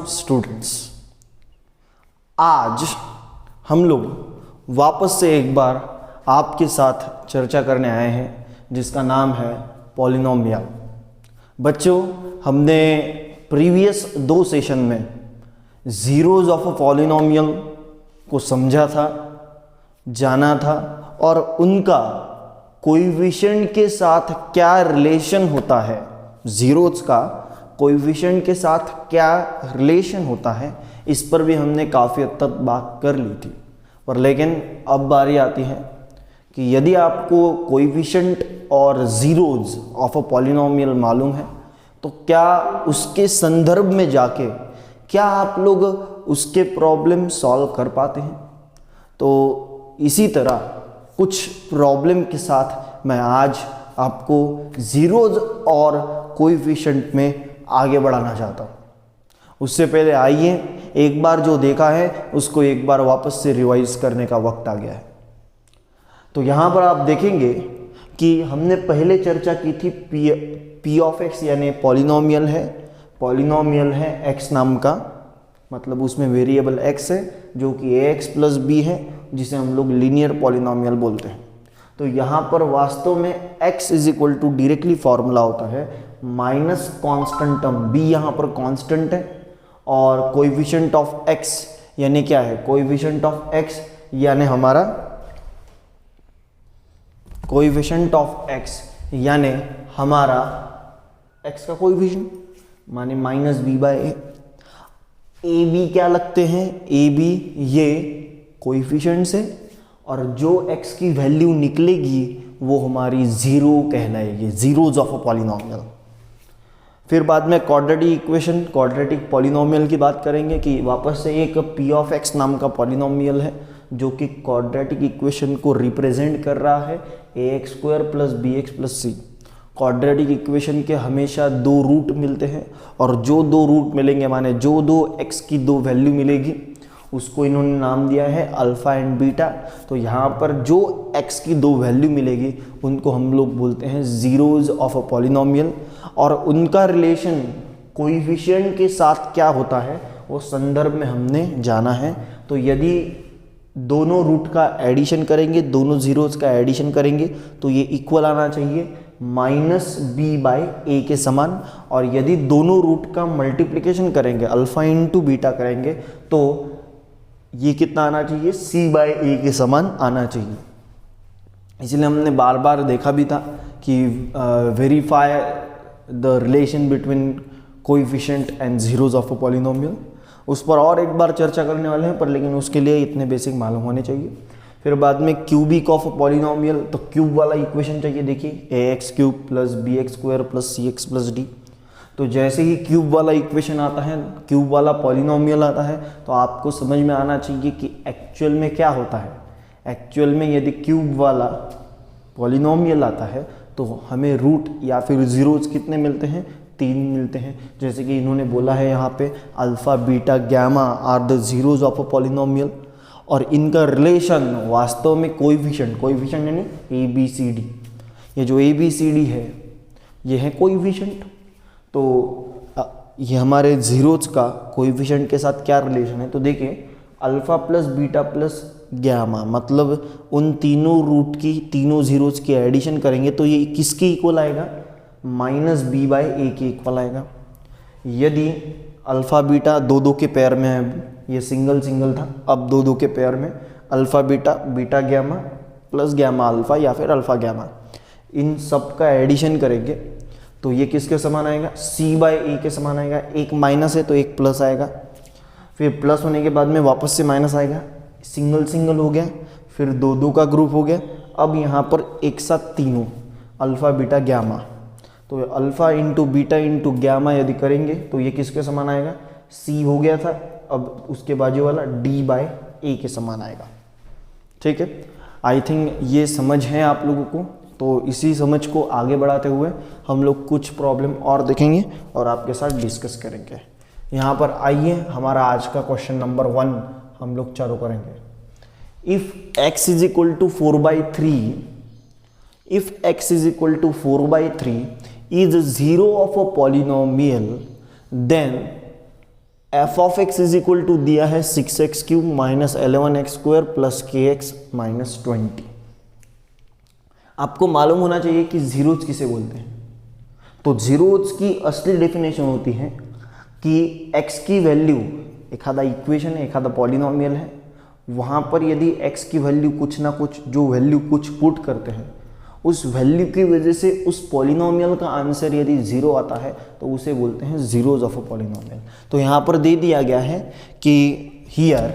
Students, आज हम लोग वापस से एक बार आपके साथ चर्चा करने आए हैं जिसका नाम है पॉलिनोमियल। बच्चों, हमने प्रीवियस 2 सेशन में ज़ीरोज़ ऑफ अ पॉलिनोमियल को समझा था, जाना था और उनका कोएफिशिएंट के साथ क्या रिलेशन होता है, ज़ीरोज़ का कोएफिशिएंट के साथ क्या रिलेशन होता है, इस पर भी हमने काफ़ी हद तक बात कर ली थी। पर लेकिन अब बारी आती है कि यदि आपको कोएफिशिएंट और ज़ीरोज़ ऑफ अ पॉलिनोमियल मालूम है तो क्या उसके संदर्भ में जाके क्या आप लोग उसके प्रॉब्लम सॉल्व कर पाते हैं। तो इसी तरह कुछ प्रॉब्लम के साथ मैं आज आपको ज़ीरोज़ और कोएफिशिएंट में आगे बढ़ाना चाहता हूँ। उससे पहले आइए एक बार जो देखा है उसको एक बार वापस से रिवाइज करने का वक्त आ गया है। तो यहाँ पर आप देखेंगे कि हमने पहले चर्चा की थी पी ऑफ एक्स, यानी पॉलिनोमियल है एक्स नाम का, मतलब उसमें वेरिएबल एक्स है जो कि ए एक्स प्लस बी है, जिसे हम लोग लीनियर पॉलिनोमियल बोलते हैं। तो यहाँ पर वास्तव में x is equal to directly formula होता है माइनस कॉन्स्टेंट टर्म b, यहाँ पर कांस्टेंट है, और कोएफिशिएंट ऑफ x यानी क्या है, कोएफिशिएंट ऑफ x यानी हमारा कोएफिशिएंट ऑफ x यानी हमारा x का कोएफिशिएंट माने minus b by a b क्या लगते हैं, ए बी ये कोएफिशिएंट से, और जो x की वैल्यू निकलेगी वो हमारी ज़ीरो कहलाएगी, ज़ीरोज़ ऑफ अ पॉलिनोमियल। फिर बाद में क्वाड्रेटिक इक्वेशन, क्वाड्रेटिक पॉलिनोमियल की बात करेंगे कि वापस से एक p ऑफ x नाम का पॉलिनोमियल है जो कि क्वाड्रेटिक इक्वेशन को रिप्रेजेंट कर रहा है ax² plus bx plus c। Quadratic equation के हमेशा 2 रूट मिलते हैं और जो 2 रूट मिलेंगे माने जो 2 x की 2 वैल्यू मिलेगी उसको इन्होंने नाम दिया है अल्फ़ा एंड बीटा। तो यहाँ पर जो x की 2 वैल्यू मिलेगी उनको हम लोग बोलते हैं ज़ीरोज़ ऑफ अ पॉलिनोमियल, और उनका रिलेशन कोएफिशिएंट के साथ क्या होता है वो संदर्भ में हमने जाना है। तो यदि दोनों रूट का एडिशन करेंगे, दोनों ज़ीरोज़ का एडिशन करेंगे तो ये इक्वल आना चाहिए माइनस बी बाई ए के समान, और यदि दोनों रूट का मल्टीप्लिकेशन करेंगे, अल्फ़ा इंटू बीटा करेंगे, तो ये कितना आना चाहिए, सी बाई ए के समान आना चाहिए। इसलिए हमने बार बार देखा भी था कि verify the relation between coefficient and zeros of a polynomial, उस पर और एक बार चर्चा करने वाले हैं, पर लेकिन उसके लिए इतने बेसिक मालूम होने चाहिए। फिर बाद में क्यूबिक ऑफ अ पॉलिनोमियल, तो क्यूब वाला इक्वेशन चाहिए। देखिए ax³ plus bx² plus cx plus d। तो जैसे ही क्यूब वाला इक्वेशन आता है, क्यूब वाला पॉलिनोमियल आता है, तो आपको समझ में आना चाहिए कि एक्चुअल में क्या होता है। एक्चुअल में यदि क्यूब वाला पॉलिनोमियल आता है तो हमें रूट या फिर ज़ीरोज़ कितने मिलते हैं, 3 मिलते हैं। जैसे कि इन्होंने बोला है यहाँ पे alpha beta gamma are the zeros of a polynomial, और इनका रिलेशन वास्तव में कोएफिशिएंट यानी ए बी सी डी, ये जो ए बी सी डी है ये है कोएफिशिएंट। तो ये हमारे ज़ीरोज़ का कोएफिशिएंट के साथ क्या रिलेशन है, तो देखिए alpha plus beta plus gamma, मतलब उन तीनों रूट की, तीनों ज़ीरोज़ की एडिशन करेंगे तो ये किसके इक्वल आएगा, माइनस बी बाई ए के इक्वल आएगा। यदि अल्फ़ा बीटा 2-2 के पेयर में है, ये सिंगल था, अब 2-2 के पेयर में alpha beta, beta gamma plus gamma alpha या फिर अल्फ़ा गैमा, इन सब का एडिशन करेंगे तो ये किसके समान आएगा, सी बाई ए के समान आएगा। एक माइनस है तो एक प्लस आएगा, फिर प्लस होने के बाद में वापस से माइनस आएगा, सिंगल हो गया, फिर 2-2 का ग्रुप हो गया। अब यहाँ पर एक साथ तीनों अल्फ़ा बीटा गैमा, तो alpha into beta into gamma यदि करेंगे तो ये किसके समान आएगा, सी हो गया था, अब उसके बाजू वाला डी बाई ए के समान आएगा। ठीक है, आई थिंक ये समझ है आप लोगों को। तो इसी समझ को आगे बढ़ाते हुए हम लोग कुछ प्रॉब्लम और देखेंगे और आपके साथ डिस्कस करेंगे। यहाँ पर आइए, हमारा आज का क्वेश्चन नंबर 1 हम लोग चालू करेंगे। If x is equal to 4/3, if x is equal to 4/3 is zero of a polynomial, then f of x is equal to दिया है 6x³ minus 11x² plus kx minus 20। आपको मालूम होना चाहिए कि जीरोज किसे बोलते हैं। तो जीरोज की असली डेफिनेशन होती है कि x की वैल्यू, एक आधा इक्वेशन है, एक आधा पॉलिनोमियल है, वहाँ पर यदि x की वैल्यू कुछ ना कुछ, जो वैल्यू कुछ पुट करते हैं, उस वैल्यू की वजह से उस पॉलिनोमियल का आंसर यदि जीरो आता है तो उसे बोलते हैं जीरोज ऑफ अ पॉलिनोमियल। तो यहाँ पर दे दिया गया है कि हियर,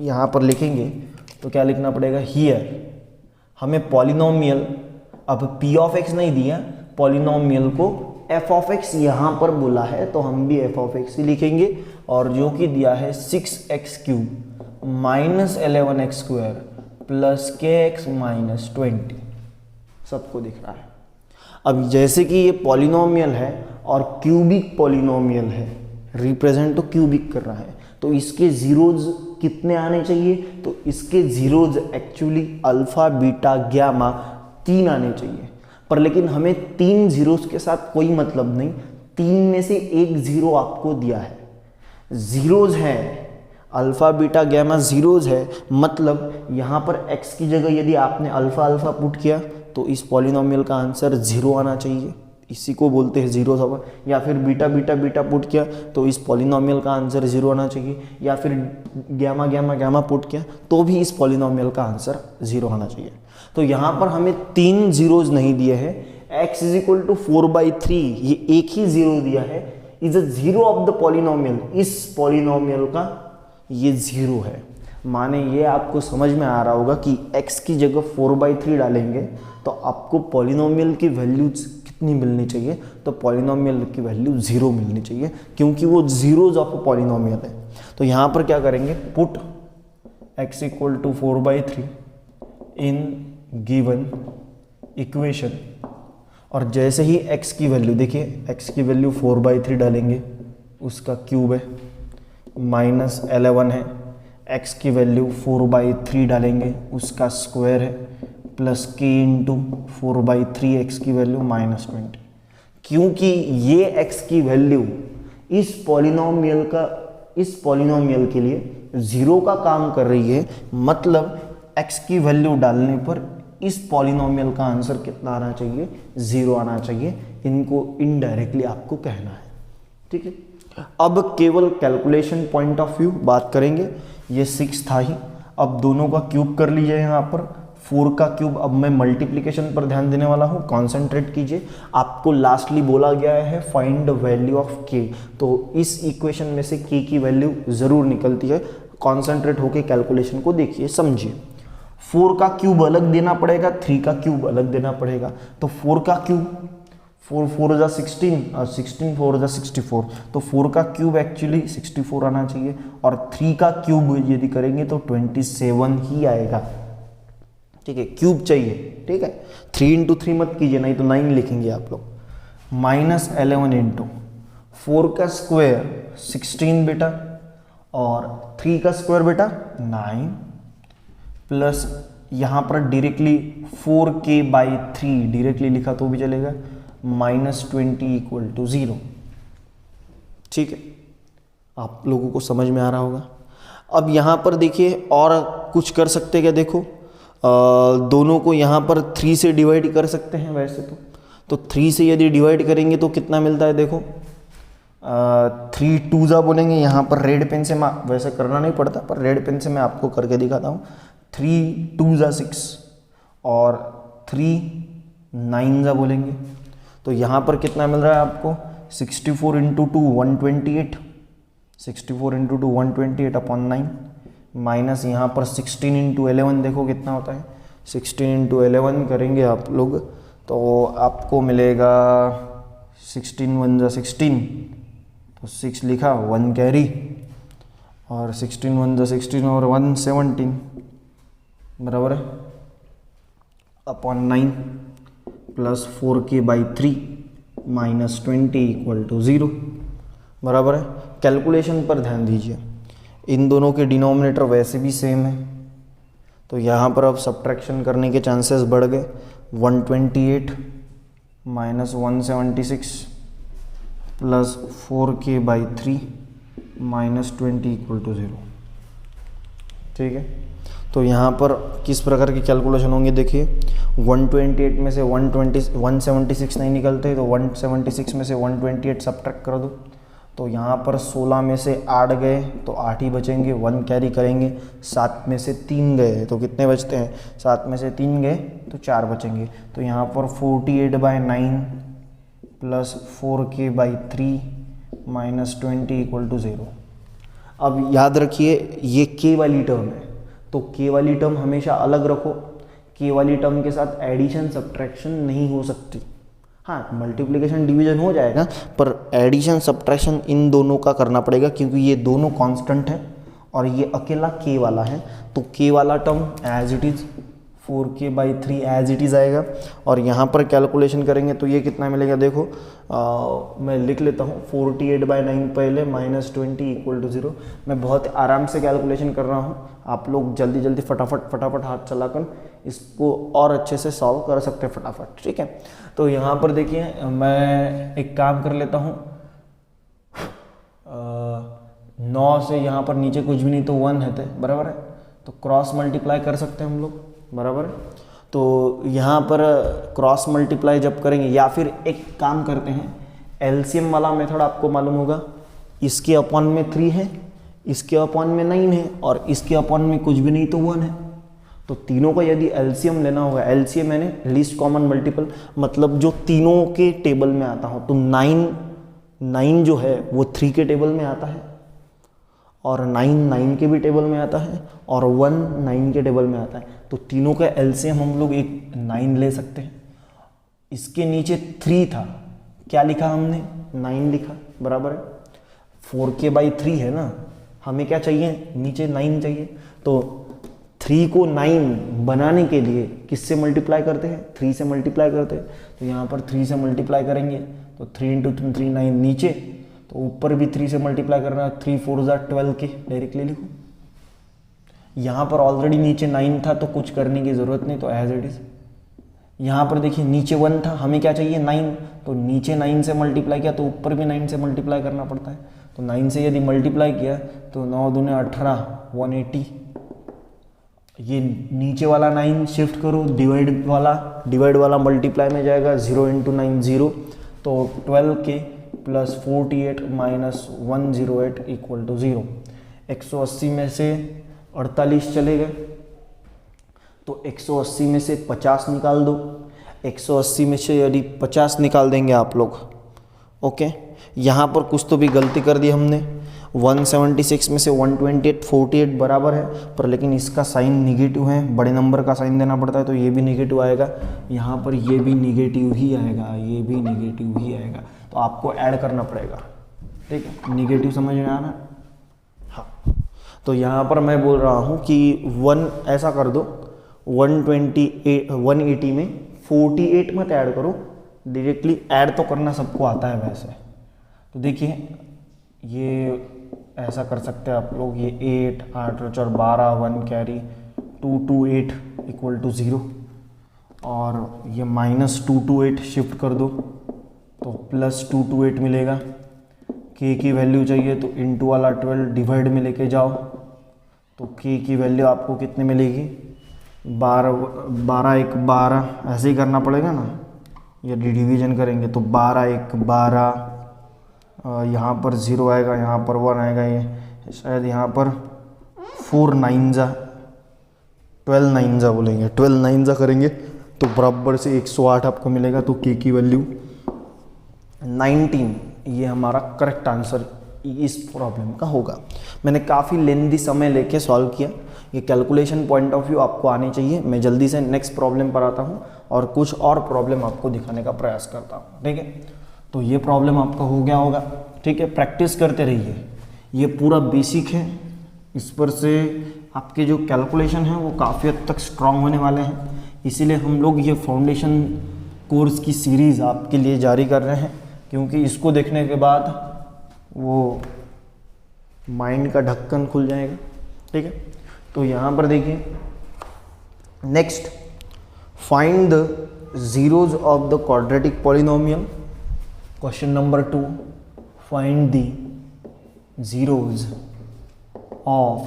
यहाँ पर लिखेंगे तो क्या लिखना पड़ेगा, हियर हमें पॉलिनोमियल, अब p ऑफ x नहीं दिया, पॉलिनोमियल को f ऑफ x यहाँ पर बोला है तो हम भी f ऑफ x ही लिखेंगे, और जो कि दिया है 6x³ minus 11x² plus kx minus 20, सबको दिख रहा है। अब जैसे कि ये पॉलिनोमियल है और क्यूबिक पॉलिनोमियल है, रिप्रेजेंट तो क्यूबिक कर रहा है, तो इसके जीरोज कितने आने चाहिए, तो इसके zeros actually alpha beta gamma 3 आने चाहिए। पर लेकिन हमें 3 जीरोज के साथ कोई मतलब नहीं, 3 में से एक जीरो आपको दिया है, जीरोज है, अल्फा बीटा गामा जीरोज है, मतलब यहाँ पर x की जगह यदि आपने अल्फा अल्फा पुट किया तो इस पॉलिनोमियल का आंसर जीरो आना चाहिए, इसी को बोलते हैं जीरो ऑफ, या फिर बीटा बीटा बीटा पुट किया तो इस पॉलिनोमियल का आंसर जीरो आना चाहिए, या फिर गामा गामा गामा पुट किया तो भी इस पॉलिनोमियल का आंसर जीरो आना चाहिए। तो यहाँ पर हमें 3 जीरोज नहीं दिए हैं, x इज इक्वल टू 4/3 ये एक ही जीरो दिया है, is a zero of the polynomial, इस पॉलिनोमियल का ये जीरो है। माने ये आपको समझ में आ रहा होगा कि x की जगह 4/3 डालेंगे तो आपको पॉलिनोमियल की वैल्यू कितनी मिलनी चाहिए, तो पॉलिनोमियल की वैल्यू जीरो मिलनी चाहिए, क्योंकि वो जीरोज ऑफ पॉलिनोमियल है। तो यहाँ पर क्या करेंगे, put x equal to 4/3 in given equation, और जैसे ही x की वैल्यू, देखिए x की वैल्यू 4/3 डालेंगे, उसका क्यूब है, माइनस 11 है, x की वैल्यू 4/3 डालेंगे, उसका स्क्वायर है, प्लस k इंटू 4/3 x की वैल्यू माइनस 20। क्योंकि ये x की वैल्यू इस पॉलिनोमियल के लिए जीरो का काम कर रही है, मतलब x की वैल्यू डालने पर इस पॉलिनोमियल का आंसर कितना आना चाहिए, जीरो आना चाहिए। इनको इनडायरेक्टली आपको कहना है, ठीक है। अब केवल कैलकुलेशन पॉइंट ऑफ व्यू बात करेंगे। ये 6 था ही, अब दोनों का क्यूब कर लीजिए। यहाँ पर 4 का क्यूब, अब मैं मल्टीप्लिकेशन पर ध्यान देने वाला हूँ, कॉन्सेंट्रेट कीजिए। आपको लास्टली बोला गया है find the value of k, तो इस इक्वेशन में से k की वैल्यू जरूर निकलती है। कॉन्सेंट्रेट होके कैलकुलेशन को देखिए, समझिए। 4 का क्यूब अलग देना पड़ेगा, 3 का क्यूब अलग देना पड़ेगा। तो 4 का क्यूब, 4 4 जा 16 और 16 4 जा 64, तो 4 का क्यूब एक्चुअली 64 आना चाहिए, और 3 का क्यूब यदि करेंगे तो 27 ही आएगा, ठीक है। क्यूब चाहिए, ठीक है। 3 इंटू 3 मत कीजिए, नहीं तो 9 लिखेंगे आप लोग। माइनस 11 इंटू 4 का स्क्वायर 16 बेटा, और 3 का स्क्वायर बेटा 9, प्लस यहाँ पर डायरेक्टली 4k/3 डायरेक्टली लिखा तो भी चलेगा, -20 इक्वल टू 0, ठीक है। आप लोगों को समझ में आ रहा होगा। अब यहाँ पर देखिए और कुछ कर सकते क्या, देखो दोनों को यहाँ पर 3 से डिवाइड कर सकते हैं वैसे तो 3 से यदि डिवाइड करेंगे तो कितना मिलता है, देखो 3 2 जा बोलेंगे। यहाँ पर रेड पेन से मैं, वैसे करना नहीं पड़ता पर रेड पेन से मैं आपको करके दिखाता हूँ। 3 2 जा 6 और 3 9 जा बोलेंगे, तो यहाँ पर कितना मिल रहा है आपको, 64 इंटू 2 128, 64 इंटू 2 128 अपॉन 9, माइनस यहाँ पर 16 इंटू 11 देखो कितना होता है, 16 इंटू 11 करेंगे आप लोग तो आपको मिलेगा 16 1 जा 16, तो 6 लिखा, 1 कैरी, और 16 1 जा 16 और 1 17 बराबर है upon 9 plus 4k/3 -20 equal to 0 बराबर है। कैलकुलेशन पर ध्यान दीजिए, इन दोनों के डिनोमिनेटर वैसे भी सेम है, तो यहाँ पर अब सब्ट्रैक्शन करने के चांसेस बढ़ गए। 128 -176 प्लस 4k/3 -20 = 0। ठीक है, तो यहाँ पर किस प्रकार की कैलकुलेशन होंगे देखिए, 128 में से 176 नहीं निकलते, तो 176 में से 128 सब्ट्रैक्ट कर दो, तो यहाँ पर 16 में से 8 गए तो 8 ही बचेंगे, 1 कैरी करेंगे, 7 में से 3 गए तो कितने बचते हैं, 7 में से 3 गए तो 4 बचेंगे। तो यहाँ पर 48/9 + 4k/3 -20 = 0। अब याद रखिए ये k वाली टर्म है, तो k वाली टर्म हमेशा अलग रखो, k वाली टर्म के साथ एडिशन सब्ट्रैक्शन नहीं हो सकती। हाँ, मल्टीप्लिकेशन डिवीजन हो जाएगा, पर एडिशन सब्ट्रैक्शन इन दोनों का करना पड़ेगा, क्योंकि ये दोनों कांस्टेंट है और ये अकेला k वाला है, तो k वाला term as it is 4k/3 as it is आएगा। और यहाँ पर कैलकुलेशन करेंगे तो ये कितना मिलेगा, देखो मैं लिख लेता हूँ, 48/9 पहले -20 = 0। मैं बहुत आराम से कैलकुलेशन कर रहा हूँ, आप लोग जल्दी जल्दी फटाफट हाथ चलाकर इसको और अच्छे से सॉल्व कर सकते हैं फटाफट। ठीक है, तो यहाँ पर देखिए मैं एक काम कर लेता हूँ, 9 से यहाँ पर नीचे कुछ भी नहीं तो 1 है, बराबर है, तो क्रॉस मल्टीप्लाई कर सकते हैं हम लोग, बराबर है। तो यहाँ पर क्रॉस मल्टीप्लाई जब करेंगे, या फिर एक काम करते हैं, एलसीएम वाला मेथड आपको मालूम होगा, इसके अपॉन में 3 है, इसके अपॉन में 9 है और इसके अपॉन में कुछ भी नहीं तो 1 है, तो तीनों का यदि एलसीएम लेना होगा, एलसीएम यानी लीस्ट कॉमन मल्टीपल, मतलब जो तीनों के टेबल में आता हो, तो 9 जो है वो 3 के टेबल में आता है, और 9 के भी टेबल में आता है, और 1 9 के टेबल में आता है, तो तीनों का एलसीएम हम लोग एक 9 ले सकते हैं। इसके नीचे 3 था, क्या लिखा हमने, 9 लिखा, बराबर है, 4k/3 है ना, हमें क्या चाहिए, नीचे 9 चाहिए, तो 3 को 9 बनाने के लिए किससे मल्टीप्लाई करते हैं, 3 से मल्टीप्लाई करते हैं, तो यहाँ पर 3 से मल्टीप्लाई करेंगे, तो 3 × 3 3 9 नीचे, तो ऊपर भी 3 से मल्टीप्लाई करना, 3 4 12 के डायरेक्टली लिखो। यहाँ पर ऑलरेडी नीचे 9 था तो कुछ करने की ज़रूरत नहीं, तो एज इट इज़। यहाँ पर देखिए नीचे 1 था, हमें क्या चाहिए 9, तो नीचे 9 से मल्टीप्लाई किया तो ऊपर भी 9 से मल्टीप्लाई करना पड़ता है, तो 9 से यदि मल्टीप्लाई किया तो 9 दूने 18 180। ये नीचे वाला 9 शिफ्ट करो, डिवाइड वाला मल्टीप्लाई में जाएगा, 0 × 9 0, तो 12k + 48 - 108 = 0। 180 में से 48 चले गए, तो 180 में से 50 निकाल दो, 180 में से यदि 50 निकाल देंगे आप लोग, ओके। यहाँ पर कुछ तो भी गलती कर दी हमने, 176 में से 128 48 बराबर है, पर लेकिन इसका साइन निगेटिव है, बड़े नंबर का साइन देना पड़ता है, तो ये भी निगेटिव आएगा, यहाँ पर ये भी निगेटिव ही आएगा, ये भी निगेटिव ही आएगा, तो आपको ऐड करना पड़ेगा। ठीक है, निगेटिव समझ में आना। हाँ, तो यहाँ पर मैं बोल रहा हूँ कि 1 ऐसा कर दो, 180 में 48 मत ऐड करो, डायरेक्टली ऐड तो करना सबको आता है वैसे, तो देखिए ये ऐसा कर सकते हैं आप लोग, ये 8 8 और 12 1 कैरी 228 = 0, और ये -228 शिफ्ट कर दो तो +228 मिलेगा। k की वैल्यू चाहिए तो इंटू वाला 12 डिवाइड में लेके जाओ, तो k की वैल्यू आपको कितने मिलेगी, 12 1 12, ऐसे ही करना पड़ेगा ना, ये डिवीजन करेंगे तो 12 1 12, यहाँ पर 0 आएगा, यहाँ पर 1 आएगा, ये शायद यहाँ पर 4 9 12 9 बोलेंगे, 12 9 करेंगे तो बराबर से 108 आपको मिलेगा, तो k की वैल्यू 19, ये हमारा करेक्ट आंसर इस प्रॉब्लम का होगा। मैंने काफ़ी लेंदी समय लेके सॉल्व किया, ये कैलकुलेशन पॉइंट ऑफ व्यू आपको आनी चाहिए। मैं जल्दी से नेक्स्ट प्रॉब्लम पर आता हूँ और कुछ और प्रॉब्लम आपको दिखाने का प्रयास करता हूँ। ठीक है, तो ये प्रॉब्लम आपका हो गया होगा। ठीक है, प्रैक्टिस करते रहिए, ये पूरा बेसिक है, इस पर से आपके जो कैलकुलेशन है वो काफ़ी हद तक स्ट्रांग होने वाले हैं, इसीलिए हम लोग ये फाउंडेशन कोर्स की सीरीज़ आपके लिए जारी कर रहे हैं, क्योंकि इसको देखने के बाद वो माइंड का ढक्कन खुल जाएगा। ठीक है, तो यहाँ पर देखिए, next find the zeros of the quadratic polynomial। Question number 2, find the zeros of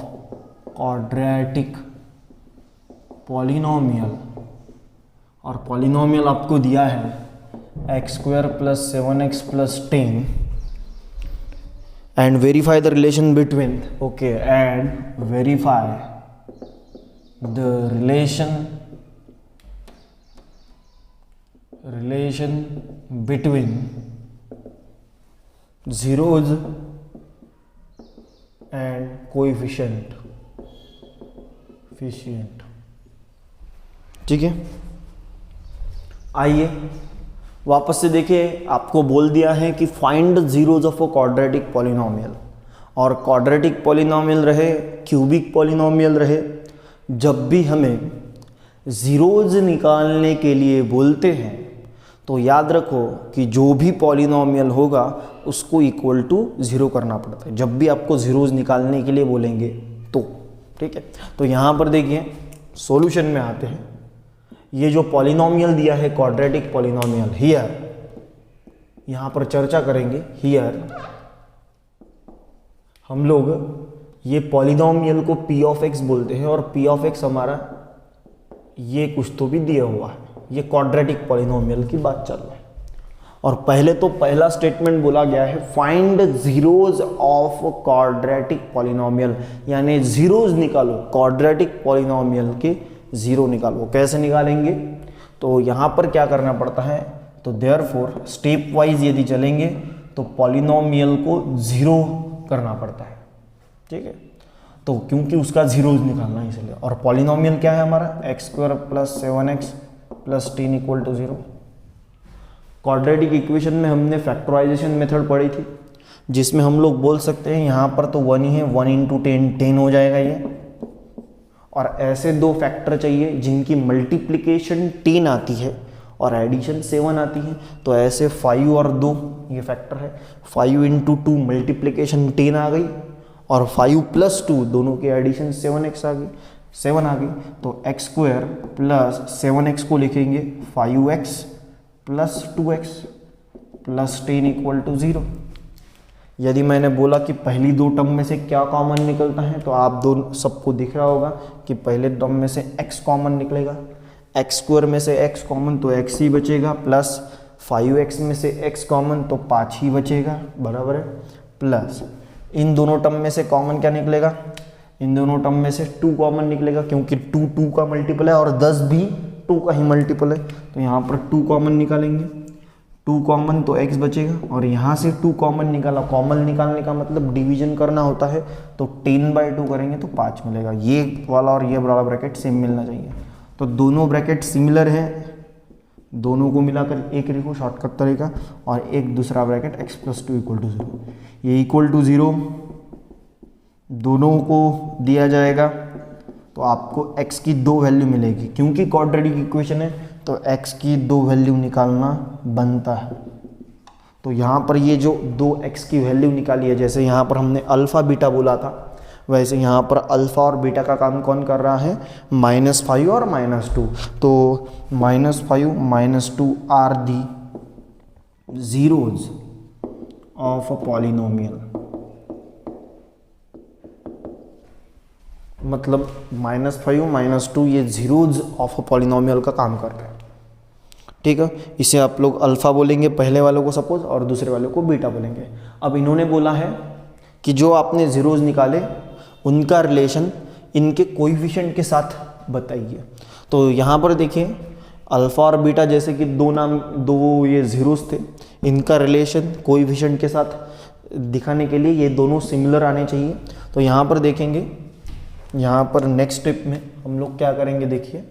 quadratic polynomial, और पॉलिनोमियल आपको दिया है x² + 7x + 10, and verify the relation between, okay, and verify the relation between zeros and coefficient, ठीक है। आइए वापस से देखिए, आपको बोल दिया है कि find zeros of a quadratic polynomial, और क्वाड्रेटिक पॉलिनोमियल रहे, क्यूबिक पॉलिनोमियल रहे, जब भी हमें जीरोज निकालने के लिए बोलते हैं तो याद रखो कि जो भी पॉलिनोमियल होगा उसको इक्वल टू 0 करना पड़ता है जब भी आपको जीरोज निकालने के लिए बोलेंगे तो, ठीक है। तो यहाँ पर देखिए सॉल्यूशन में आते हैं। ये जो पॉलिनोमियल दिया है क्वाड्रेटिक पॉलिनोमियल, हियर, यहाँ पर चर्चा करेंगे। हियर हम लोग ये पॉलिनोमियल को p(x) बोलते हैं, और p(x) हमारा ये कुछ तो भी दिया हुआ है, ये क्वाड्रेटिक पॉलिनोमियल की बात चल रही है। और पहले तो पहला स्टेटमेंट बोला गया है find zeros of quadratic polynomial, यानी जीरोज निकालो, क्वाड्रेटिक पॉलिनोमियल के जीरो निकालो। कैसे निकालेंगे? तो यहाँ पर क्या करना पड़ता है, तो देयरफॉर स्टेप वाइज यदि चलेंगे तो पॉलिनोमियल को जीरो करना पड़ता है, ठीक है। तो क्योंकि उसका जीरोज निकालना है इसलिए, और पॉलिनोमियल क्या है हमारा x² + 7x + 10 = 0। क्वाड्रेटिक इक्वेशन में हमने फैक्टराइजेशन मेथड पढ़ी थी, जिसमें हम लोग बोल सकते हैं यहाँ पर तो 1 ही है, 1 × 10 10 हो जाएगा ये, और ऐसे दो फैक्टर चाहिए जिनकी मल्टीप्लिकेशन 10 आती है और एडिशन 7 आती है। तो ऐसे 5 और 2 ये फैक्टर है, 5 × 2 मल्टीप्लिकेशन 10 आ गई, और 5 + 2 दोनों की एडिशन 7x आ गई, 7 आ गई। तो x² + 7x को लिखेंगे 5x + 2x + 10 = 0। यदि मैंने बोला कि पहली दो टर्म में से क्या कॉमन निकलता है, तो आप दो सबको दिख रहा होगा कि पहले टर्म में से x कॉमन निकलेगा, x² में से x कॉमन तो x ही बचेगा, प्लस 5x में से x कॉमन तो 5 ही बचेगा, बराबर है, प्लस इन दोनों टर्म में से कॉमन क्या निकलेगा, इन दोनों टर्म में से 2 कॉमन निकलेगा, क्योंकि 2 2 का मल्टीपल है और 10 भी 2 का ही मल्टीपल है। तो यहाँ पर 2 कॉमन निकालेंगे, 2 कॉमन तो x बचेगा, और यहाँ से 2 कॉमन निकाला, कॉमन निकालने का मतलब डिवीजन करना होता है, तो 10/2 करेंगे तो 5 मिलेगा। ये वाला और ये वाला ब्रैकेट सेम मिलना चाहिए। तो दोनों ब्रैकेट सिमिलर हैं, दोनों को मिलाकर एक लिखो शॉर्टकट तरीका, और एक दूसरा ब्रैकेट x + 2 = 0। ये = 0 दोनों को दिया जाएगा, तो आपको x की 2 वैल्यू मिलेगी। क्योंकि क्वाड्रेटिक इक्वेशन है तो x की 2 वैल्यू निकालना बनता है। तो यहाँ पर ये जो 2x की वैल्यू निकाली है, जैसे यहाँ पर हमने अल्फ़ा बीटा बोला था, वैसे यहाँ पर अल्फ़ा और बीटा का काम कौन कर रहा है, -5 और -2। तो -5 - 2 are the zeros of a polynomial, मतलब -5 - 2 ये जीरोज ऑफ अ पॉलिनोमियल का काम कर रहे हैं, ठीक है। इसे आप लोग अल्फ़ा बोलेंगे पहले वालों को सपोज, और दूसरे वालों को बीटा बोलेंगे। अब इन्होंने बोला है कि जो आपने जीरोज निकाले उनका रिलेशन इनके कोएफिशिएंट के साथ बताइए। तो यहाँ पर देखिए अल्फ़ा और बीटा जैसे कि दो ये जीरोज थे, इनका रिलेशन कोएफिशिएंट के साथ दिखाने के लिए ये दोनों सिमिलर आने चाहिए। तो यहाँ पर देखेंगे, यहाँ पर नेक्स्ट स्टेप में हम लोग क्या करेंगे, देखिए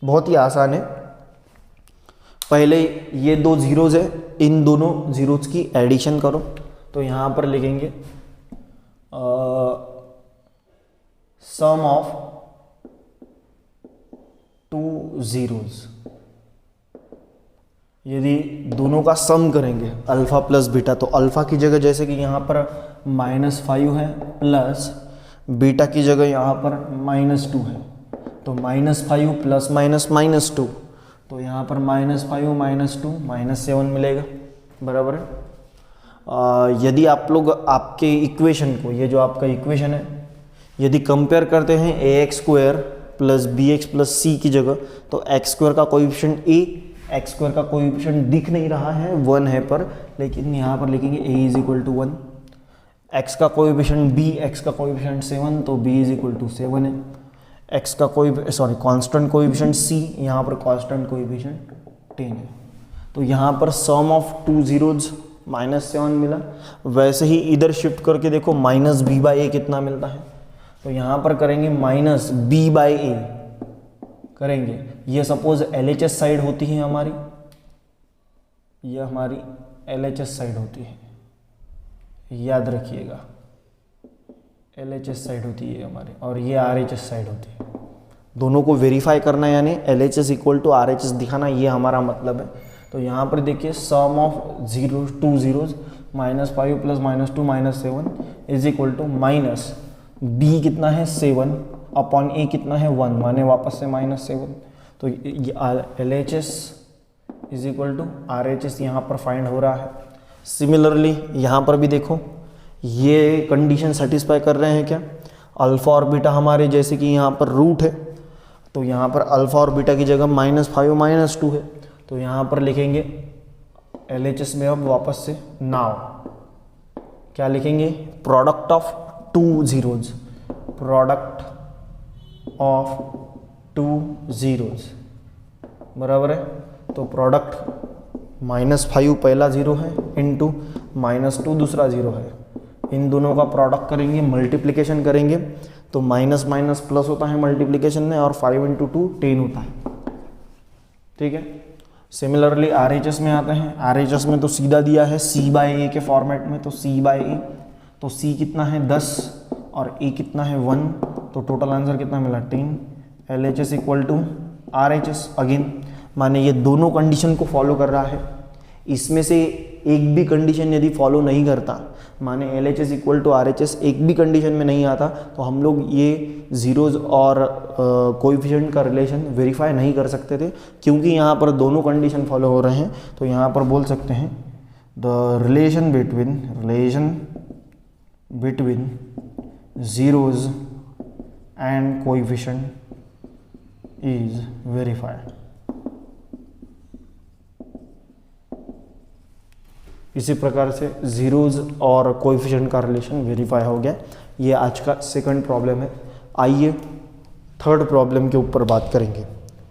बहुत ही आसान है। पहले ये 2 जीरोज है, इन दोनों जीरोज की एडिशन करो। तो यहाँ पर लिखेंगे सम ऑफ 2 जीरोज। यदि दोनों का सम करेंगे अल्फ़ा प्लस बीटा, तो अल्फ़ा की जगह जैसे कि यहाँ पर -5 है, प्लस बीटा की जगह यहाँ पर -2 है, तो -5 प्लस -2, तो यहाँ पर -5 - 2 -7 मिलेगा, बराबर है। यदि आप लोग आपके इक्वेशन को, ये जो आपका इक्वेशन है, यदि कंपेयर करते हैं ax² plus bx plus c की जगह, तो x² का कोएफिशिएंट a, x² का कोएफिशिएंट दिख नहीं रहा है, 1 है पर, लेकिन यहाँ पर लिखेंगे a is equal to 1, x का कोएफिशिएंट b, x का कोएफिशिएंट 7, तो b इज इक्वल टू 7 है, x का कांस्टेंट कोएफिशिएंट c, यहाँ पर कांस्टेंट कोएफिशिएंट 10 है। तो यहाँ पर सम ऑफ टू जीरोज -7 मिला। वैसे ही इधर शिफ्ट करके देखो -b/a कितना मिलता है, तो यहाँ पर करेंगे -b/a करेंगे। ये सपोज LHS साइड होती है हमारी, ये हमारी LHS साइड होती है, याद रखिएगा, LHS साइड होती है हमारी, और ये RHS साइड होती है। दोनों को वेरीफाई करना, यानी LHS इक्वल टू RHS दिखाना, ये हमारा मतलब है। तो यहाँ पर देखिए sum of two zeros -5 plus -2 -7 is equal to -b कितना है 7 अपॉन a कितना है 1, माने वापस से -7। तो LHS is equal to RHS यहाँ पर फाइंड हो रहा है। सिमिलरली यहाँ पर भी देखो, ये कंडीशन सेटिस्फाई कर रहे हैं क्या, अल्फा और बीटा हमारे, जैसे कि यहाँ पर रूट है, तो यहाँ पर अल्फा और बीटा की जगह -5 -2 है, तो यहाँ पर लिखेंगे LHS में अब वापस से नाउ क्या लिखेंगे, product of two zeros, product of two zeros बराबर है। तो प्रोडक्ट -5 पहला जीरो है इंटू -2 दूसरा जीरो है, इन दोनों का प्रोडक्ट करेंगे, मल्टीप्लिकेशन करेंगे, तो माइनस माइनस प्लस होता है मल्टीप्लिकेशन में, और 5 × 2 10 होता है। ठीक है। सिमिलरली RHS में आते हैं, RHS में तो सीधा दिया है c/a के फॉर्मेट में, तो c/a, तो c कितना है 10 और a कितना है 1, तो टोटल आंसर कितना मिला 10। LHS equal to RHS again, माने ये दोनों कंडीशन को फॉलो कर रहा है, इसमें से एक भी कंडीशन यदि फॉलो नहीं करता, माने LHS इक्वल टू RHS एक भी कंडीशन में नहीं आता, तो हम लोग ये जीरोज और कोएफिशिएंट का रिलेशन वेरीफाई नहीं कर सकते थे, क्योंकि यहाँ पर दोनों कंडीशन फॉलो हो रहे हैं। तो यहाँ पर बोल सकते हैं the relation between zeros and coefficient is verified. इसी प्रकार से जीरोज और कोएफिशिएंट का रिलेशन वेरीफाई हो गया। ये आज का सेकंड प्रॉब्लम है। आइए थर्ड प्रॉब्लम के ऊपर बात करेंगे,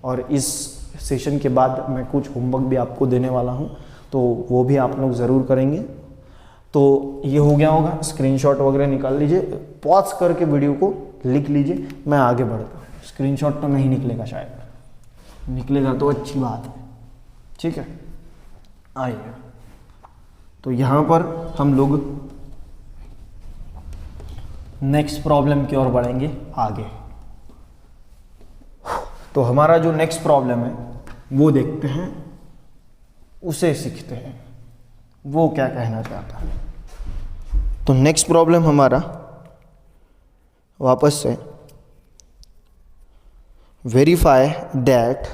और इस सेशन के बाद मैं कुछ होमवर्क भी आपको देने वाला हूँ, तो वो भी आप लोग ज़रूर करेंगे। तो ये हो गया होगा, स्क्रीनशॉट वगैरह निकाल लीजिए, पॉज करके वीडियो को लिख लीजिए, मैं आगे बढ़ता हूँ। स्क्रीनशॉट तो नहीं निकलेगा, शायद निकलेगा तो अच्छी बात है। ठीक है, आइए तो यहाँ पर हम लोग नेक्स्ट प्रॉब्लम की ओर बढ़ेंगे आगे। तो हमारा जो नेक्स्ट प्रॉब्लम है वो देखते हैं, उसे सीखते हैं वो क्या कहना चाहता है। तो नेक्स्ट प्रॉब्लम हमारा वापस से वेरीफाई दैट,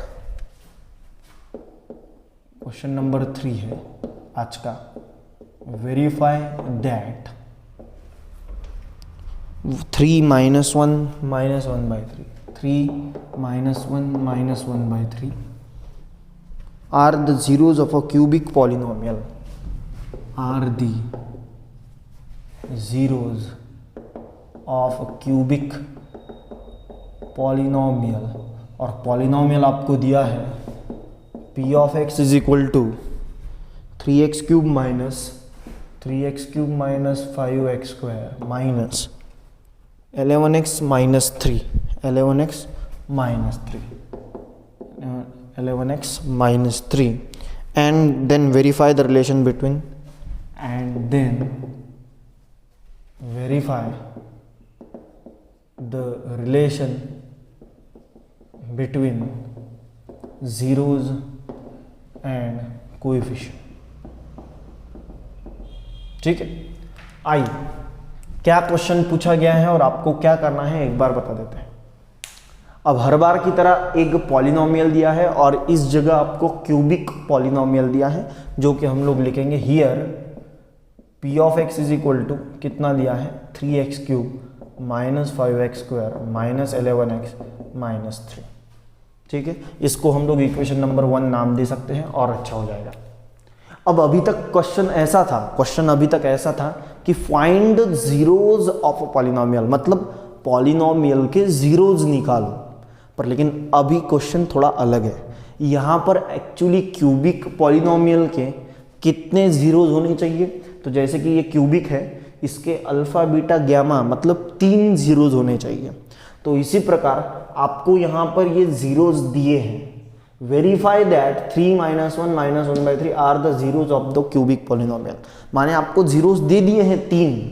क्वेश्चन नंबर 3 है आज का। Verify that 3 - 1 - 1/3 3 - 1 - 1/3 are the zeros of a cubic polynomial, are the zeros of a cubic polynomial, और पॉलिनोमियल आपको दिया है p of x is equal to 3x³ minus 3x³ minus 5x² minus 11x minus 3 11x minus 3 and then verify the relation between, and then verify the relation between zeros and coefficient। ठीक है, आइए क्या question पूछा गया है और आपको क्या करना है एक बार बता देते हैं। अब हर बार की तरह एक पॉलिनोमियल दिया है और इस जगह आपको क्यूबिक पॉलिनोमियल दिया है, जो कि हम लोग लिखेंगे here p of x is equal to कितना दिया है 3x³ minus 5x² minus 11x minus 3। ठीक है, इसको हम लोग इक्वेशन नंबर 1 नाम दे सकते हैं और अच्छा हो जाएगा। अब अभी तक क्वेश्चन अभी तक ऐसा था कि find zeros of a polynomial, मतलब पॉलिनोमियल के जीरोज निकालो। पर लेकिन अभी क्वेश्चन थोड़ा अलग है। यहाँ पर एक्चुअली क्यूबिक पॉलिनोमियल के कितने जीरोज होने चाहिए? तो जैसे कि ये क्यूबिक है, इसके अल्फा बीटा गामा मतलब 3 जीरोज होने चाहिए। तो इसी प्रकार आपको यहाँ पर ये जीरोज दिए हैं। Verify that 3 - 1 - 1/3 are the zeros of the cubic polynomial. माने आपको जीरोज दे दिए हैं 3,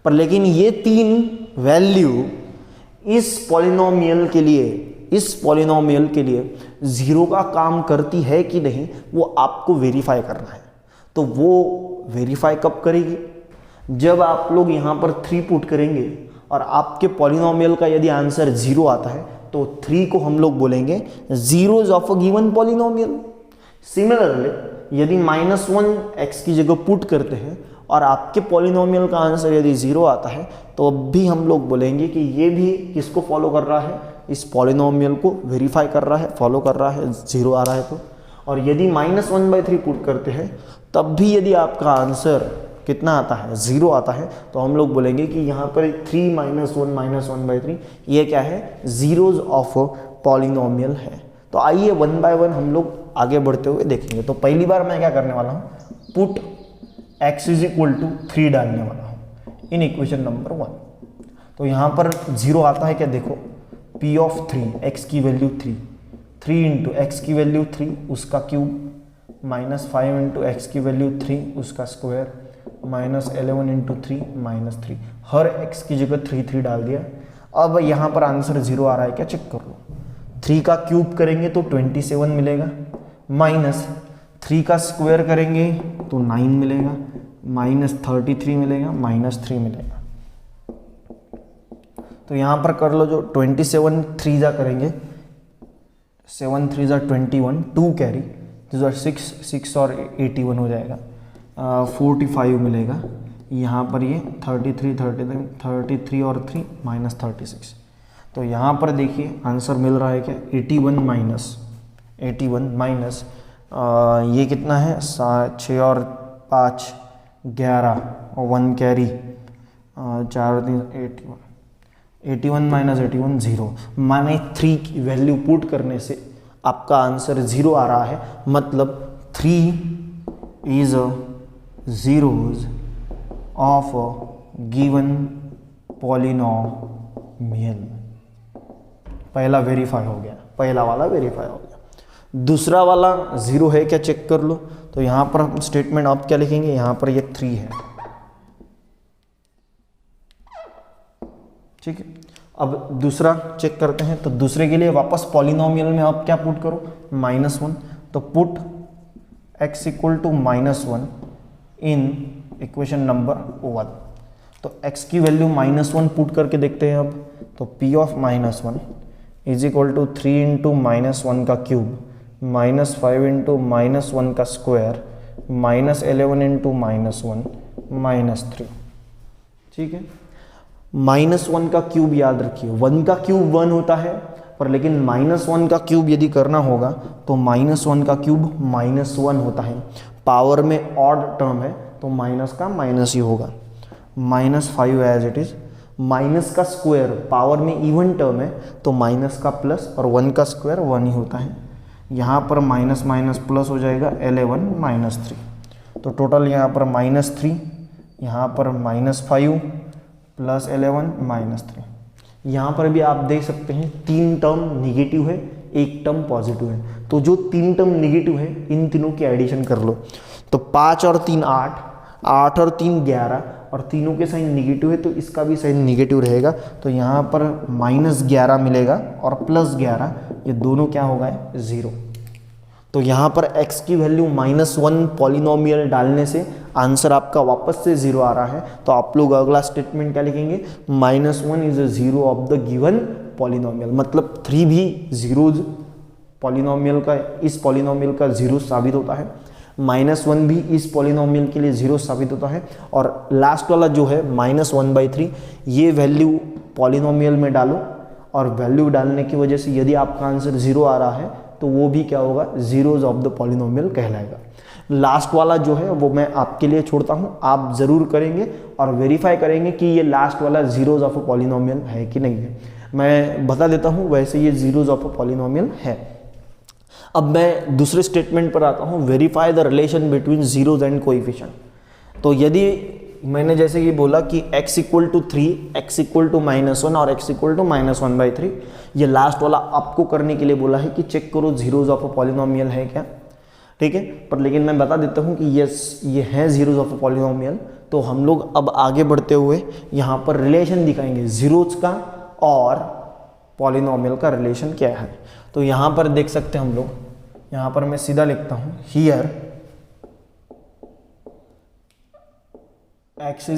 पर लेकिन ये 3 वैल्यू इस पॉलिनोमियल के लिए जीरो का काम करती है कि नहीं, वो आपको वेरीफाई करना है। तो वो वेरीफाई कब करेगी? जब आप लोग यहाँ पर 3 पुट करेंगे और आपके पॉलिनोमियल का यदि आंसर 0 आता है तो 3 को हम लोग बोलेंगे zeros of a given polynomial. Similarly यदि -1 x की जगह पुट करते हैं और आपके पॉलिनोमियल का आंसर यदि 0 आता है तो अब भी हम लोग बोलेंगे कि ये भी किसको फॉलो कर रहा है? इस पॉलिनोमियल को वेरीफाई कर रहा है, फॉलो कर रहा है, 0 आ रहा है तो। और यदि -1/3 पुट करते हैं तब भी यदि आपका आंसर कितना आता है? 0 आता है, तो हम लोग बोलेंगे कि यहाँ पर 3 - 1 - 1/3 ये क्या है? जीरोज ऑफ पॉलिनोमियल है। तो आइए 1 बाय 1 हम लोग आगे बढ़ते हुए देखेंगे। तो पहली बार मैं क्या करने वाला हूँ, put x is equal to 3 डालने वाला हूँ इन इक्वेशन नंबर 1। तो यहाँ पर 0 आता है क्या? देखो p ऑफ 3, x की वैल्यू 3 इंटू x की वैल्यू 3 उसका क्यूब -5 इंटू x की वैल्यू 3 उसका स्क्वायर -11 इंटू 3 -3। हर x की जगह 3 डाल दिया। अब यहाँ पर आंसर 0 आ रहा है क्या? चेक कर लो। 3 का क्यूब करेंगे तो 27 मिलेगा, -3 का स्क्वायर करेंगे तो 9 मिलेगा, -33 मिलेगा, -3 मिलेगा। तो यहाँ पर कर लो, जो 27 3 जा करेंगे, 7 3 जा 21, 2 कैरी, 6 और 81 हो जाएगा, 45 मिलेगा। यहाँ पर ये 33 और 3 -36। तो यहाँ पर देखिए आंसर मिल रहा है क्या? 81 माइनस ये कितना है? 6 और 5 11 और 1 कैरी, 4 और 3 81 माइनस 81 0। माने 3 की वैल्यू पुट करने से आपका आंसर 0 आ रहा है, मतलब 3 is zeros of a given polynomial। पहला वेरीफाई हो गया, पहला वाला वेरीफाई हो गया। दूसरा वाला 0 है क्या? चेक कर लो। तो यहाँ पर हम स्टेटमेंट आप क्या लिखेंगे? यहाँ पर ये 3 है। ठीक है, अब दूसरा चेक करते हैं। तो दूसरे के लिए वापस पॉलिनोमियल में आप क्या पुट करो? -1। तो put x equal to -1 in equation number 1। तो x की वैल्यू -1 पुट करके देखते हैं अब। तो p of -1 is equal to 3 into -1 का क्यूब, -5 इंटू -1 का स्क्वायर, -11 इंटू -1 -3। ठीक है, -1 का क्यूब याद रखिए, 1 का क्यूब 1 होता है, पर लेकिन -1 का क्यूब यदि करना होगा तो -1 का क्यूब -1 होता है। पावर में ऑड टर्म है तो माइनस का माइनस ही होगा, -5 एज इट इज। माइनस का स्क्वायर पावर में इवन टर्म है तो माइनस का प्लस, और 1 का स्क्वायर 1 ही होता है। यहाँ पर माइनस माइनस प्लस हो जाएगा, 11 -3। तो टोटल यहाँ पर -3, यहाँ पर -5 प्लस 11 -3। यहाँ पर भी आप देख सकते हैं 3 टर्म निगेटिव है, 1 टर्म पॉजिटिव है। तो जो 3 टर्म निगेटिव है इन तीनों की एडिशन कर लो। तो 5 और 3 8, 8 और 3 11, और तीनों के साइन निगेटिव है तो इसका भी साइन निगेटिव रहेगा। तो यहाँ पर -11 मिलेगा और +11, ये दोनों क्या होगा? 0। तो यहाँ पर x की वैल्यू -1 पॉलिनोमियल डालने से आंसर आपका वापस से 0 आ रहा है। तो आप लोग अगला स्टेटमेंट क्या लिखेंगे? -1 is a 0 of the given polynomial, मतलब 3 भी जीरोज पॉलिनोमियल का, इस पॉलिनोमियल का 0 साबित होता है। -1 भी इस पॉलिनोमियल के लिए 0 साबित होता है। और लास्ट वाला जो है -1/3, ये वैल्यू पॉलिनोमियल में डालो और वैल्यू डालने की वजह से यदि आपका आंसर 0 आ रहा है तो वो भी क्या होगा, जीरोज ऑफ द पॉलिनोमियल कहलाएगा। लास्ट वाला जो है वो मैं आपके लिए छोड़ता हूँ, आप ज़रूर करेंगे और वेरीफाई करेंगे कि ये लास्ट वाला जीरोज ऑफ अ पॉलिनोमियल है कि नहीं है। मैं बता देता हूँ, वैसे ये जीरोज ऑफ अ पॉलिनोमियल है। अब मैं दूसरे स्टेटमेंट पर आता हूँ, verify the relation between zeros and coefficient. तो यदि मैंने जैसे कि बोला कि x = 3, x = -1 और x = -1/3, ये लास्ट वाला आपको करने के लिए बोला है कि चेक करो जीरोज ऑफ अ पॉलिनोमियल है क्या, ठीक है। पर लेकिन मैं बता देता हूँ कि यस ये है जीरोज ऑफ अ पॉलिनोमियल। तो हम लोग अब आगे बढ़ते हुए यहाँ पर रिलेशन दिखाएंगे जीरोज का और पॉलिनोमियल का रिलेशन क्या है। तो यहाँ पर देख सकते हैं हम लोग, यहाँ पर मैं सीधा लिखता हूँ, here x =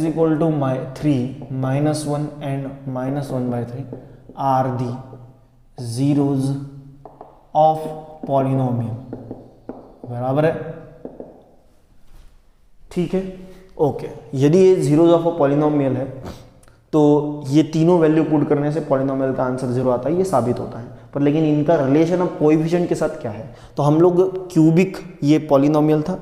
3, -1 and -1/3 are the zeros of polynomial, बराबर है, ठीक है, ओके। यदि ये जीरोज ऑफ अ पॉलिनोमियल है तो ये तीनों वैल्यू पुट करने से पॉलिनोमियल का आंसर 0 आता है, ये साबित होता है। पर लेकिन इनका रिलेशन अब कोएफिशिएंट के साथ क्या है, तो हम लोग क्यूबिक ये पॉलिनोमियल था,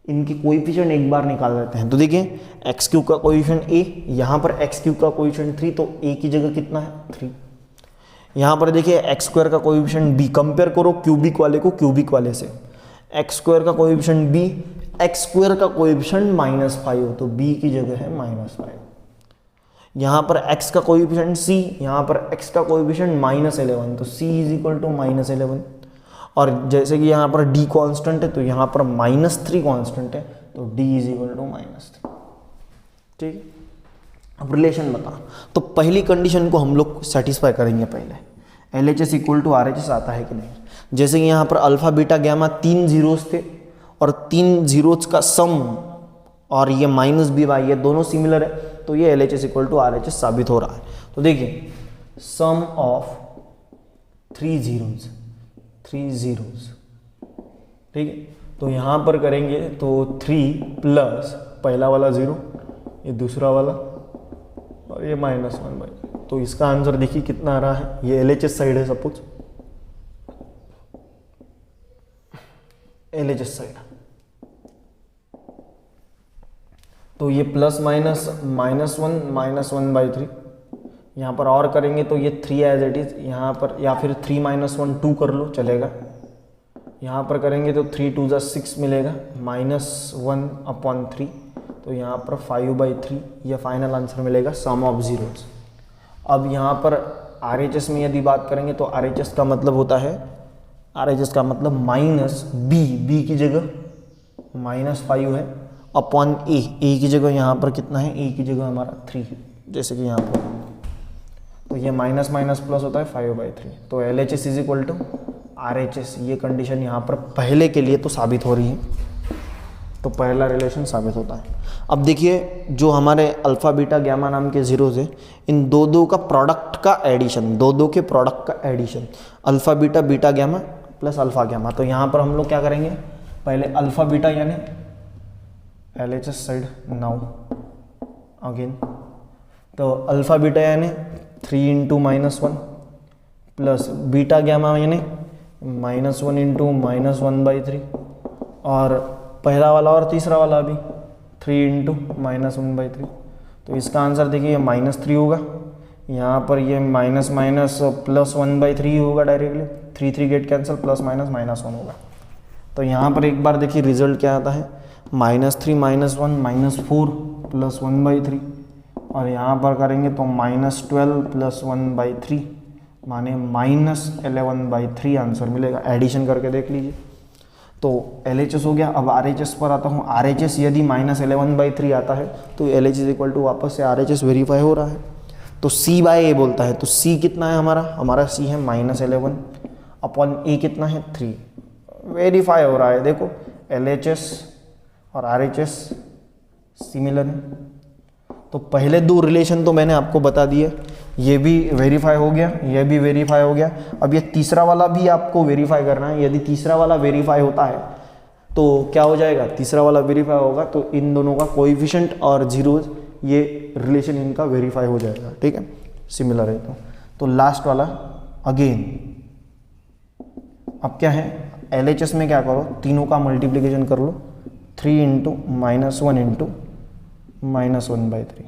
इनकी कोएफिशिएंट एक बार निकाल लेते हैं। तो देखिए x³ का कोएफिशिएंट a, यहाँ पर x³ का कोएफिशिएंट 3, तो a की जगह कितना है 3। यहाँ पर देखिए x² का कोएफिशिएंट b, कंपेयर करो क्यूबिक वाले को क्यूबिक वाले से, x² का कोएफिशिएंट b, x² का कोएफिशिएंट -5 हो तो b की जगह है -5। यहाँ पर x का कोएफिशिएंट c, यहाँ पर x का कोएफिशिएंट -11, तो c = -11। और जैसे कि यहाँ पर d कांस्टेंट है तो यहाँ पर -3 कांस्टेंट है, तो d = -3, ठीक है। अब रिलेशन बता, तो पहली कंडीशन को हम लोग सेटिस्फाई करेंगे पहले, LHS = RHS आता है कि नहीं। जैसे कि यहाँ पर अल्फा बीटा गैमा 3 जीरोस थे और 3 जीरोस का सम और ये -b/, ये दोनों सिमिलर है, तो ये LHS = RHS साबित हो रहा है। तो देखिए सम ऑफ 3 जीरोस, ठीक है। तो यहाँ पर करेंगे तो 3 प्लस पहला वाला 0, ये दूसरा वाला और ये -1/, तो इसका आंसर देखिए कितना आ रहा है। ये LHS साइड है, सपोज LHS साइड, तो ये प्लस माइनस -1/3, यहाँ पर और करेंगे तो ये 3 एज इट इज यहाँ पर, या फिर 3 - 1 2 कर लो चलेगा। यहाँ पर करेंगे तो 3 × 2 = 6 मिलेगा, -1/3, तो यहाँ पर 5/3, यह फाइनल आंसर मिलेगा सम ऑफ जीरोस। अब यहाँ पर RHS में यदि बात करेंगे तो RHS का मतलब होता है, RHS का मतलब -b की जगह -5 है अपॉन a की जगह यहाँ पर कितना है, a की जगह हमारा 3 है, जैसे कि यहाँ पर, तो ये माइनस प्लस होता है 5/3, तो LHS = RHS, ये कंडीशन यहाँ पर पहले के लिए तो साबित हो रही है, तो पहला रिलेशन साबित होता है। अब देखिए जो हमारे अल्फा बीटा गैमा नाम के जीरोज है, इन दो का प्रोडक्ट का एडिशन, दो के प्रोडक्ट का addition, alpha beta beta gamma plus alpha gamma. तो यहाँ पर हम लोग क्या करेंगे, पहले अल्फा बीटा यानी LHS साइड नाउ अगेन, तो अल्फा बीटा यानी 3 × -1 प्लस बीटा गैमा यानी -1 × -1/3, और पहला वाला और तीसरा वाला भी 3 × -1/3, तो इसका आंसर देखिए -3 होगा। यहाँ पर ये माइनस प्लस 1/3 होगा डायरेक्टली, 3 गेट कैंसिल, प्लस -1 होगा। तो यहाँ पर एक बार देखिए रिजल्ट क्या आता है, -3 - 1 -4 प्लस 1/3, और यहाँ पर करेंगे तो -12 प्लस 1/3 माने -11/3 आंसर मिलेगा। एडिशन करके देख लीजिए, तो LHS हो गया। अब RHS पर आता हूँ। RHS यदि -11/3 आता है तो LHS = वापस से RHS वेरीफाई हो रहा है, तो C/A बोलता है, तो C कितना है हमारा C है -11 अपॉन A कितना है 3, वेरीफाई हो रहा है। देखो LHS और RHS सिमिलर है, तो पहले 2 रिलेशन तो मैंने आपको बता दिए, ये भी वेरीफाई हो गया, ये भी वेरीफाई हो गया। अब ये तीसरा वाला भी आपको वेरीफाई करना है। यदि तीसरा वाला वेरीफाई होता है तो क्या हो जाएगा, तीसरा वाला वेरीफाई होगा, तो इन दोनों का कोएफिशिएंट और जीरोज ये रिलेशन इनका वेरीफाई हो जाएगा, ठीक है, सिमिलर है। तो लास्ट वाला अगेन, अब क्या है, LHS में क्या करो, तीनों का मल्टीप्लिकेशन कर लो, 3 इंटू -1 इंटू -1/3।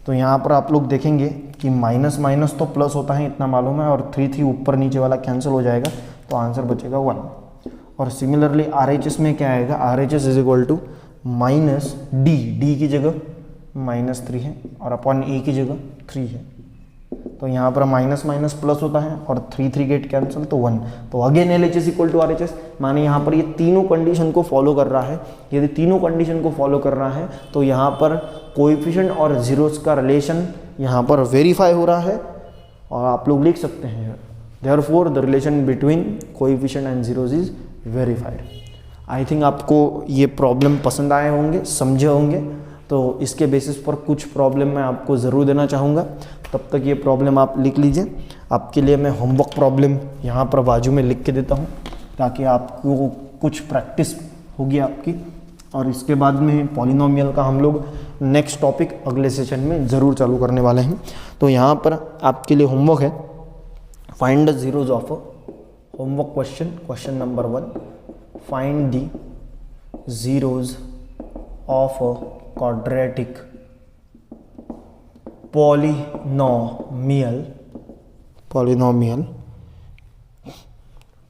तो यहाँ पर आप लोग देखेंगे कि माइनस माइनस तो प्लस होता है, इतना मालूम है, और 3 ऊपर नीचे वाला कैंसिल हो जाएगा, तो आंसर बचेगा 1। और सिमिलरली RHS में क्या आएगा, RHS is equal to -D की जगह -3 है और अपॉन A की जगह 3 है। तो यहाँ पर माइनस माइनस प्लस होता है और 3 गेट कैंसिल, तो 1। तो again LHS equal to RHS, माने यहाँ पर ये तीनों कंडीशन को फॉलो कर रहा है। यदि तीनों कंडीशन को फॉलो कर रहा है तो यहाँ पर कोएफिशिएंट और जीरोस का रिलेशन यहाँ पर वेरीफाई हो रहा है, और आप लोग लिख सकते हैं therefore the relation between coefficient and zeros is verified. I think आपको ये प्रॉब्लम पसंद आए होंगे, समझे होंगे। तो इसके बेसिस पर कुछ प्रॉब्लम मैं आपको ज़रूर देना चाहूँगा, तब तक ये प्रॉब्लम आप लिख लीजिए। आपके लिए मैं होमवर्क प्रॉब्लम यहाँ पर बाजू में लिख के देता हूँ, ताकि आपको कुछ प्रैक्टिस होगी आपकी। और इसके बाद में पॉलिनोमियल का हम लोग नेक्स्ट टॉपिक अगले सेशन में ज़रूर चालू करने वाले हैं। तो यहाँ पर आपके लिए होमवर्क है, find the zeros of homework question number 1, find the zeros of quadratic polynomial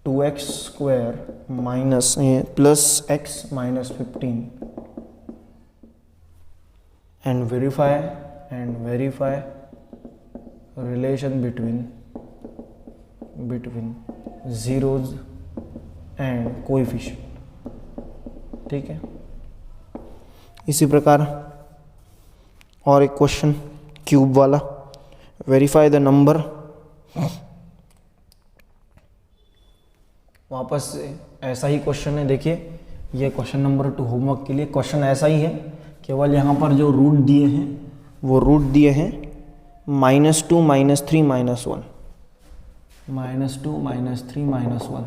2x square minus plus x minus 15 and verify relation between zeros and coefficient, ठीक है। इसी प्रकार और एक क्वेश्चन क्यूब वाला, वेरीफाई द नंबर, वापस से ऐसा ही क्वेश्चन है। देखिए ये क्वेश्चन नंबर 2 होमवर्क के लिए क्वेश्चन ऐसा ही है, केवल यहाँ पर जो रूट दिए हैं वो रूट दिए हैं -2 -3 -1 -2 -3 -1।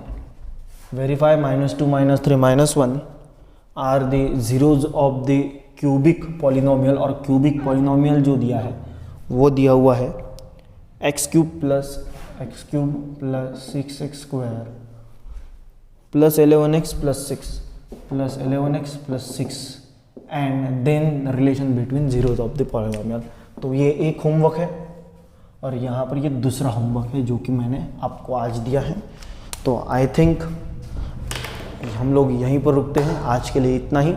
Verify -2 -3 -1 are the zeros of the cubic polynomial, और क्यूबिक पॉलिनोमियल जो दिया है वो दिया हुआ है x³ + 6x² + 11x + 6 + 11x + 6 and then relation between zeros of the polynomial. तो ये एक होमवर्क है, और यहाँ पर ये दूसरा होमवर्क है जो कि मैंने आपको आज दिया है। तो आई थिंक हम लोग यहीं पर रुकते हैं, आज के लिए इतना ही।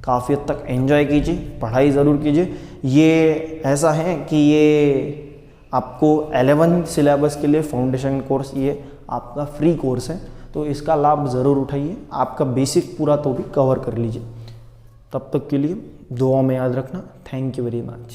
काफ़ी हद तक एंजॉय कीजिए, पढ़ाई ज़रूर कीजिए। ये ऐसा है कि ये आपको 11 सिलेबस के लिए फाउंडेशन कोर्स ये आपका फ्री कोर्स है, तो इसका लाभ ज़रूर उठाइए। आपका बेसिक पूरा तो भी कवर कर लीजिए। तब तक के लिए दुआ में याद रखना। Thank you very much.